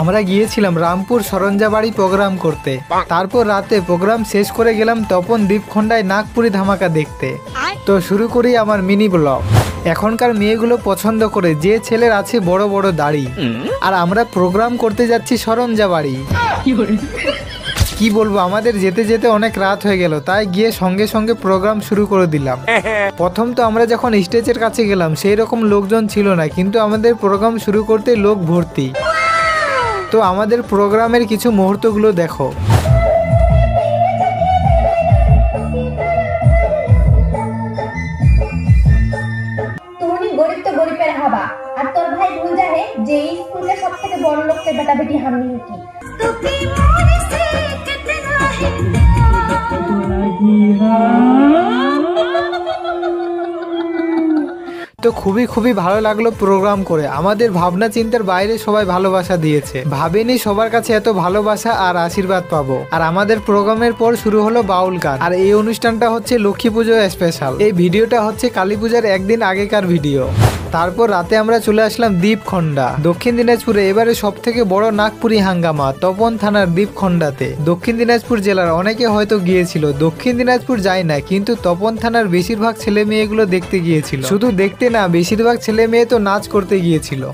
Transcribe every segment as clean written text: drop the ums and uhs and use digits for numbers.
আমরা গিয়েছিলাম রামপুর সরঞ্জাবাড়ি প্রোগ্রাম করতে। তারপর রাতে প্রোগ্রাম শেষ করে গেলাম তপন দ্বীপখণ্ডায় নাগপুরি ধামাকা দেখতে। তো শুরু করি আমার মিনি ব্লগ। এখনকার মেয়েগুলো পছন্দ করে যে ছেলের আছে বড় বড় দাড়ি, আর আমরা প্রোগ্রাম করতে যাচ্ছি সরঞ্জাবাড়ি। কি বলবো, আমাদের যেতে যেতে অনেক রাত হয়ে গেল, তাই গিয়ে সঙ্গে সঙ্গে প্রোগ্রাম শুরু করে দিলাম। প্রথম তো আমরা যখন স্টেজের কাছে গেলাম সেই রকম লোকজন ছিল না, কিন্তু আমাদের প্রোগ্রাম শুরু করতে লোক ভর্তি। তো আমাদের প্রোগ্রামের কিছু মুহূর্তগুলো দেখো। তুমি গরিব তো গরিবের হাবা, আর তোর ভাই ভুল জানে যে এই স্কুলে সবথেকে বড় লোককে বেটা বেটি হামি কি। তো খুবই ভালো লাগলো প্রোগ্রাম করে। আমাদের ভাবনা চিন্তার বাইরে সবাই ভালোবাসা দিয়েছে। ভাবিনি সবার কাছে এত ভালোবাসা আর আশীর্বাদ পাবো। আর আমাদের প্রোগ্রামের পর শুরু হলো বাউল গান। আর এই অনুষ্ঠানটা হচ্ছে লক্ষ্মী পুজো স্পেশাল। এই ভিডিওটা হচ্ছে কালী পূজার একদিন আগেকার ভিডিও। তারপর রাতে আমরা চলে আসলাম দ্বীপখণ্ডা, দক্ষিণ দিনাজপুরে। এবারে সব থেকে বড় নাগপুরি হাঙ্গামা তপন থানার দ্বীপখণ্ডাতে। দক্ষিণ দিনাজপুর জেলার অনেকে হয়তো গিয়েছিল, দক্ষিণ দিনাজপুর যায় না, কিন্তু তপন থানার বেশিরভাগ ছেলে মেয়েগুলো দেখতে গিয়েছিল। শুধু দেখতে না, বেশিরভাগ ছেলে মেয়ে তো নাচ করতে গিয়েছিল।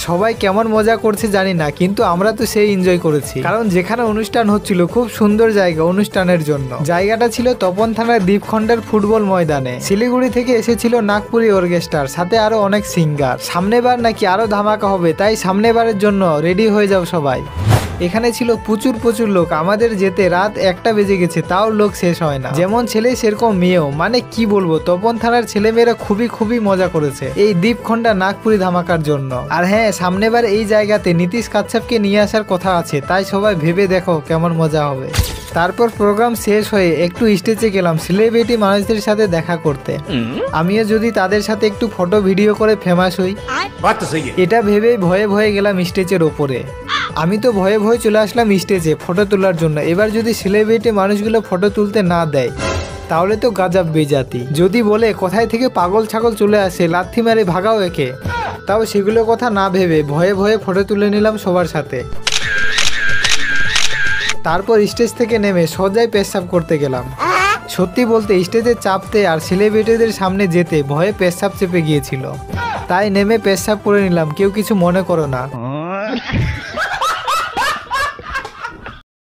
সবাই কেমন মজা করছে জানি না, কিন্তু আমরা তো সেই এনজয় করেছি। কারণ যেখানে অনুষ্ঠান হচ্ছিল খুব সুন্দর জায়গা অনুষ্ঠানের জন্য। জায়গাটা ছিল তপন থানার দ্বীপখণ্ডের ফুটবল ময়দানে। শিলিগুড়ি থেকে এসেছিল নাগপুরি অর্কেস্ট্রার সাথে আরো অনেক সিঙ্গার। সামনের বার নাকি আরো ধামাকা হবে, তাই সামনের বারের জন্য রেডি হয়ে যাও সবাই। এখানে ছিল প্রচুর লোক। আমাদের যেতে রাত 1টা বেজে গেছে, তাও লোক শেষ হয় না। যেমন ছেলে সেরকম মেয়েও। মানে কি বলবো, তপন থানার ছেলেমেয়েরা খুবই মজা করেছে এই দ্বীপখণ্ডা নাগপুরি ধামাকার জন্য। আর হ্যাঁ, সামনেবার এই জায়গাতে নীতিশ কাশ্যপকে নিয়ে আসার কথা আছে, তাই সবাই ভেবে দেখো কেমন মজা হবে। তারপর প্রোগ্রাম শেষ হয়ে একটু স্টেজে গেলাম সেলিব্রিটি মানুষদের সাথে দেখা করতে। আমিও যদি তাদের সাথে একটু ফটো ভিডিও করে ফেমাস হই, এটা ভেবেই ভয়ে গেলাম স্টেজের ওপরে। আমি তো ভয়ে চলে আসলাম স্টেজে ফটো তোলার জন্য। এবার যদি সেলিব্রিটি মানুষগুলো ফটো তুলতে না দেয় তাহলে তো গাজব বেজাতি। যদি বলে কোথায় থেকে পাগল ছাগল চলে আসে, লাথি মারে ভাগাও একে, তাও সেগুলো কথা না ভেবে ভয়ে ফটো তুলে নিলাম সবার সাথে। তারপর স্টেজ থেকে নেমে সোজাই পেশাব করতে গেলাম। সত্যি বলতে স্টেজে চাপতে আর সেলিব্রিটিদের সামনে যেতে ভয়ে পেশাব চেপে গিয়েছিল, তাই নেমে পেশাব করে নিলাম। কেউ কিছু মনে করো না।